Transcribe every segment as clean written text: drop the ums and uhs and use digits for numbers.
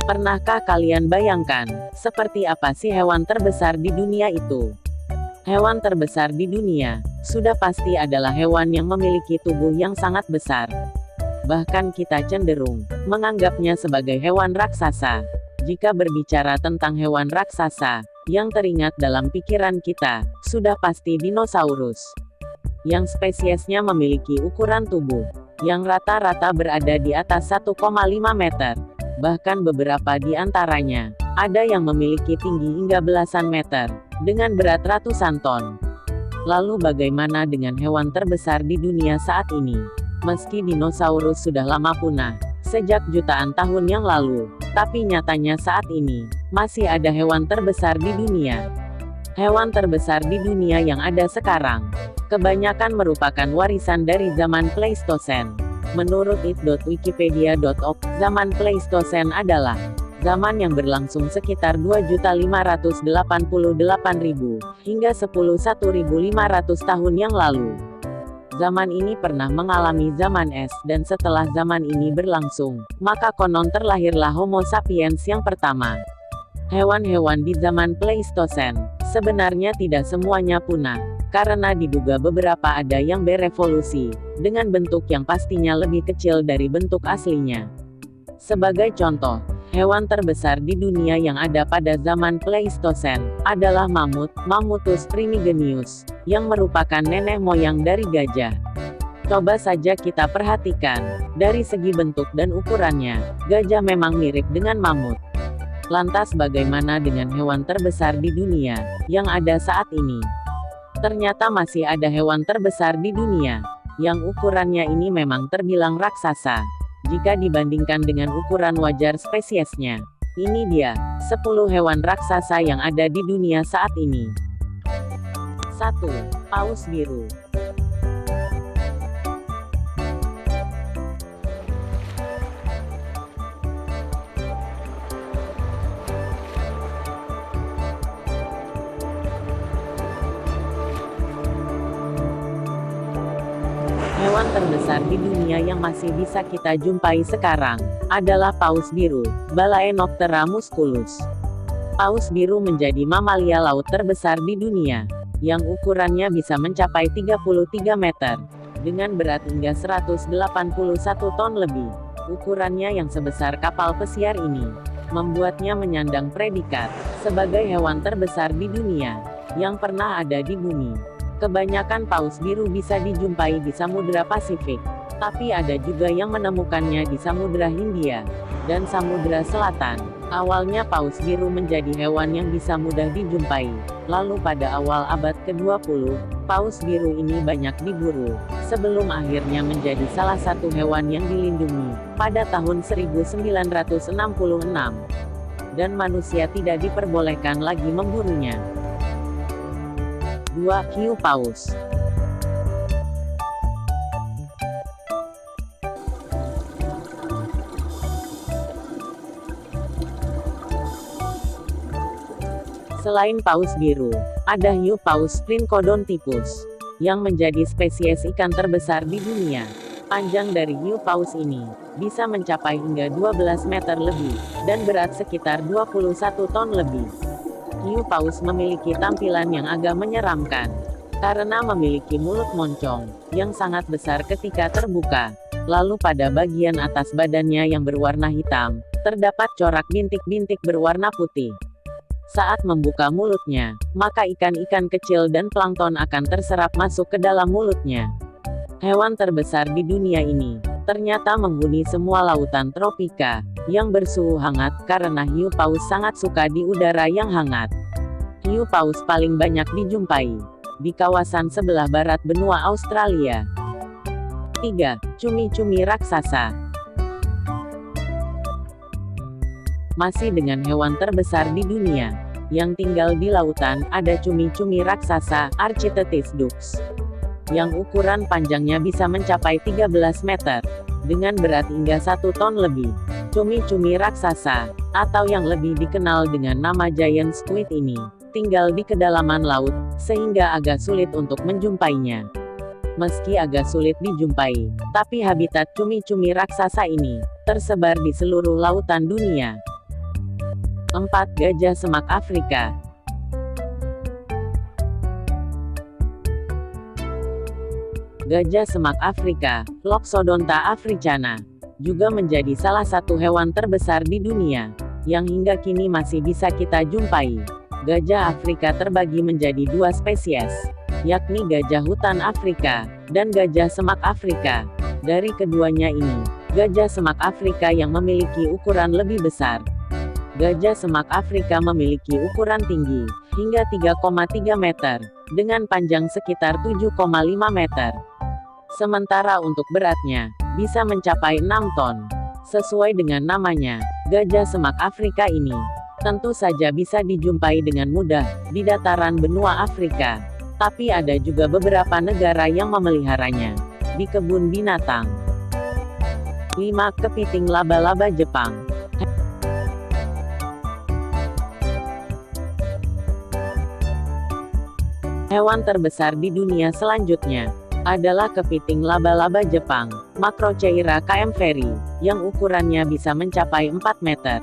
Pernahkah kalian bayangkan, seperti apa sih hewan terbesar di dunia itu? Hewan terbesar di dunia, sudah pasti adalah hewan yang memiliki tubuh yang sangat besar. Bahkan kita cenderung menganggapnya sebagai hewan raksasa. Jika berbicara tentang hewan raksasa, yang teringat dalam pikiran kita, sudah pasti dinosaurus. Yang spesiesnya memiliki ukuran tubuh yang rata-rata berada di atas 1,5 meter. Bahkan beberapa di antaranya, ada yang memiliki tinggi hingga belasan meter, dengan berat ratusan ton. Lalu bagaimana dengan hewan terbesar di dunia saat ini? Meski dinosaurus sudah lama punah, sejak jutaan tahun yang lalu, tapi nyatanya saat ini, masih ada hewan terbesar di dunia. Hewan terbesar di dunia yang ada sekarang, kebanyakan merupakan warisan dari zaman Pleistosen. Menurut it.wikipedia.org, zaman Pleistosen adalah zaman yang berlangsung sekitar 2.588.000 hingga 11.500 tahun yang lalu. Zaman ini pernah mengalami zaman es, dan setelah zaman ini berlangsung, maka konon terlahirlah Homo sapiens yang pertama. Hewan-hewan di zaman Pleistosen sebenarnya tidak semuanya punah, karena diduga beberapa ada yang berevolusi dengan bentuk yang pastinya lebih kecil dari bentuk aslinya. Sebagai contoh, hewan terbesar di dunia yang ada pada zaman Pleistosen adalah mamut, Mammutus primigenius, yang merupakan nenek moyang dari gajah. Coba saja kita perhatikan, dari segi bentuk dan ukurannya, gajah memang mirip dengan mamut. Lantas bagaimana dengan hewan terbesar di dunia yang ada saat ini? Ternyata masih ada hewan terbesar di dunia yang ukurannya ini memang terbilang raksasa jika dibandingkan dengan ukuran wajar spesiesnya. Ini dia 10 hewan raksasa yang ada di dunia saat ini. 1. Paus biru. Hewan terbesar di dunia yang masih bisa kita jumpai sekarang adalah paus biru, Balaenoptera musculus. Paus biru menjadi mamalia laut terbesar di dunia, yang ukurannya bisa mencapai 33 meter, dengan berat hingga 181 ton lebih. Ukurannya yang sebesar kapal pesiar ini, membuatnya menyandang predikat sebagai hewan terbesar di dunia, yang pernah ada di bumi. Kebanyakan paus biru bisa dijumpai di Samudra Pasifik, tapi ada juga yang menemukannya di Samudra Hindia dan Samudra Selatan. Awalnya paus biru menjadi hewan yang bisa mudah dijumpai, lalu pada awal abad ke-20, paus biru ini banyak diburu, sebelum akhirnya menjadi salah satu hewan yang dilindungi pada tahun 1966, dan manusia tidak diperbolehkan lagi memburunya. 2. Hiu paus. Selain paus biru, ada hiu paus Splinchodontypus, yang menjadi spesies ikan terbesar di dunia. Panjang dari hiu paus ini bisa mencapai hingga 12 meter lebih, dan berat sekitar 21 ton lebih. Hiu paus memiliki tampilan yang agak menyeramkan, karena memiliki mulut moncong, yang sangat besar ketika terbuka. Lalu pada bagian atas badannya yang berwarna hitam, terdapat corak bintik-bintik berwarna putih. Saat membuka mulutnya, maka ikan-ikan kecil dan plankton akan terserap masuk ke dalam mulutnya. Hewan terbesar di dunia ini, ternyata menghuni semua lautan tropika, yang bersuhu hangat, karena hiu paus sangat suka di udara yang hangat. Hiu paus paling banyak dijumpai di kawasan sebelah barat benua Australia. 3. Cumi-cumi raksasa. Masih dengan hewan terbesar di dunia yang tinggal di lautan, ada cumi-cumi raksasa, Architeuthis dux, yang ukuran panjangnya bisa mencapai 13 meter, dengan berat hingga 1 ton lebih. Cumi-cumi raksasa, atau yang lebih dikenal dengan nama giant squid ini, tinggal di kedalaman laut, sehingga agak sulit untuk menjumpainya. Meski agak sulit dijumpai, tapi habitat cumi-cumi raksasa ini tersebar di seluruh lautan dunia. 4. Gajah semak Afrika. Gajah semak Afrika, Loxodonta africana, juga menjadi salah satu hewan terbesar di dunia, yang hingga kini masih bisa kita jumpai. Gajah Afrika terbagi menjadi dua spesies, yakni gajah hutan Afrika, dan gajah semak Afrika. Dari keduanya ini, gajah semak Afrika yang memiliki ukuran lebih besar. Gajah semak Afrika memiliki ukuran tinggi, hingga 3,3 meter, dengan panjang sekitar 7,5 meter. Sementara untuk beratnya, bisa mencapai 6 ton. Sesuai dengan namanya, gajah semak Afrika ini, tentu saja bisa dijumpai dengan mudah, di dataran benua Afrika. Tapi ada juga beberapa negara yang memeliharanya, di kebun binatang. 5. Kepiting laba-laba Jepang. Hewan terbesar di dunia selanjutnya adalah kepiting laba-laba Jepang, Macrocheira kaempferi, yang ukurannya bisa mencapai 4 meter.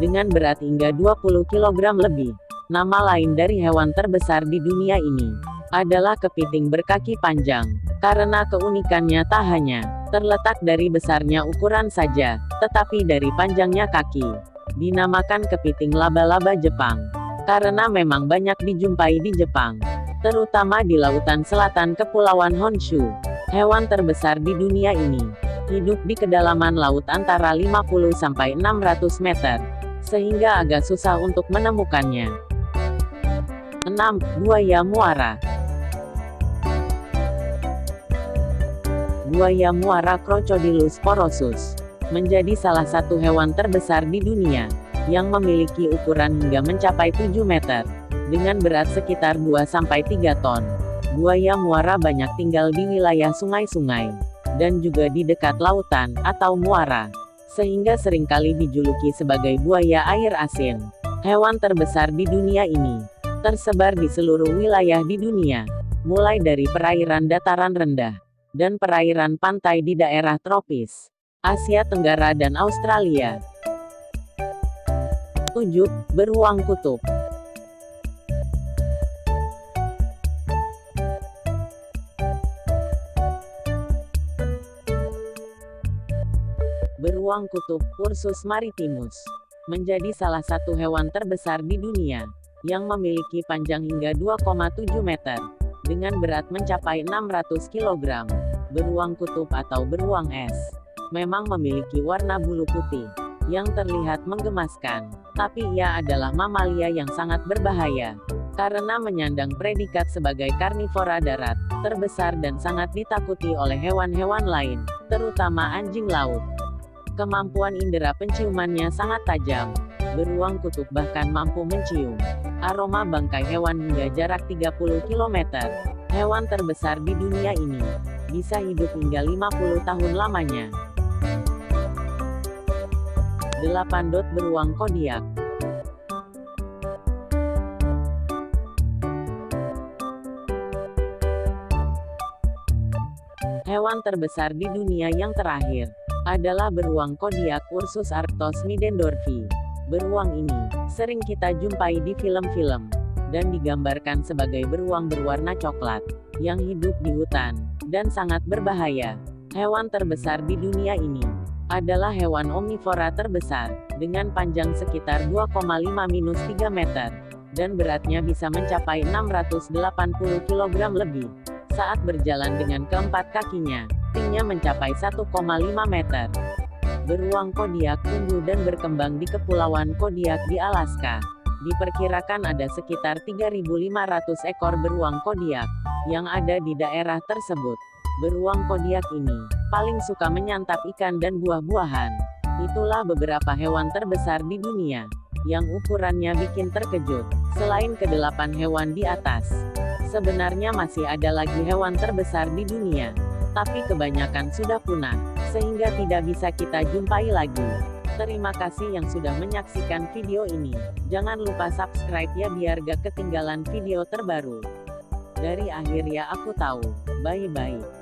Dengan berat hingga 20 kg lebih. Nama lain dari hewan terbesar di dunia ini adalah kepiting berkaki panjang, karena keunikannya tak hanya terletak dari besarnya ukuran saja, tetapi dari panjangnya kaki. Dinamakan kepiting laba-laba Jepang, karena memang banyak dijumpai di Jepang, terutama di lautan selatan Kepulauan Honshu. Hewan terbesar di dunia ini hidup di kedalaman laut antara 50-600 meter, sehingga agak susah untuk menemukannya. 6. Buaya muara. Buaya muara Crocodylus porosus menjadi salah satu hewan terbesar di dunia, yang memiliki ukuran hingga mencapai 7 meter. Dengan berat sekitar 2-3 ton. Buaya muara banyak tinggal di wilayah sungai-sungai, dan juga di dekat lautan, atau muara, sehingga seringkali dijuluki sebagai buaya air asin. Hewan terbesar di dunia ini tersebar di seluruh wilayah di dunia, mulai dari perairan dataran rendah, dan perairan pantai di daerah tropis, Asia Tenggara dan Australia. 7. Beruang kutub. Beruang kutub, Ursus maritimus, menjadi salah satu hewan terbesar di dunia, yang memiliki panjang hingga 2,7 meter, dengan berat mencapai 600 kg. Beruang kutub atau beruang es, memang memiliki warna bulu putih, yang terlihat menggemaskan, tapi ia adalah mamalia yang sangat berbahaya, karena menyandang predikat sebagai karnivora darat, terbesar dan sangat ditakuti oleh hewan-hewan lain, terutama anjing laut. Kemampuan indera penciumannya sangat tajam. Beruang kutub bahkan mampu mencium aroma bangkai hewan hingga jarak 30 km. Hewan terbesar di dunia ini bisa hidup hingga 50 tahun lamanya. 8. Beruang kodiak. Hewan terbesar di dunia yang terakhir adalah beruang kodiak Ursus arctos midendorfi. Beruang ini sering kita jumpai di film-film, dan digambarkan sebagai beruang berwarna coklat, yang hidup di hutan, dan sangat berbahaya. Hewan terbesar di dunia ini adalah hewan omnivora terbesar, dengan panjang sekitar 2,5-3 meter, dan beratnya bisa mencapai 680 kg lebih. Saat berjalan dengan keempat kakinya, tingginya mencapai 1,5 meter. Beruang kodiak tumbuh dan berkembang di Kepulauan Kodiak di Alaska. Diperkirakan ada sekitar 3.500 ekor beruang kodiak yang ada di daerah tersebut. Beruang kodiak ini paling suka menyantap ikan dan buah-buahan. Itulah beberapa hewan terbesar di dunia yang ukurannya bikin terkejut. Selain ke-8 hewan di atas, sebenarnya masih ada lagi hewan terbesar di dunia, tapi kebanyakan sudah punah, sehingga tidak bisa kita jumpai lagi. Terima kasih yang sudah menyaksikan video ini. Jangan lupa subscribe ya biar gak ketinggalan video terbaru. Dari akhir ya aku tahu. Bye-bye.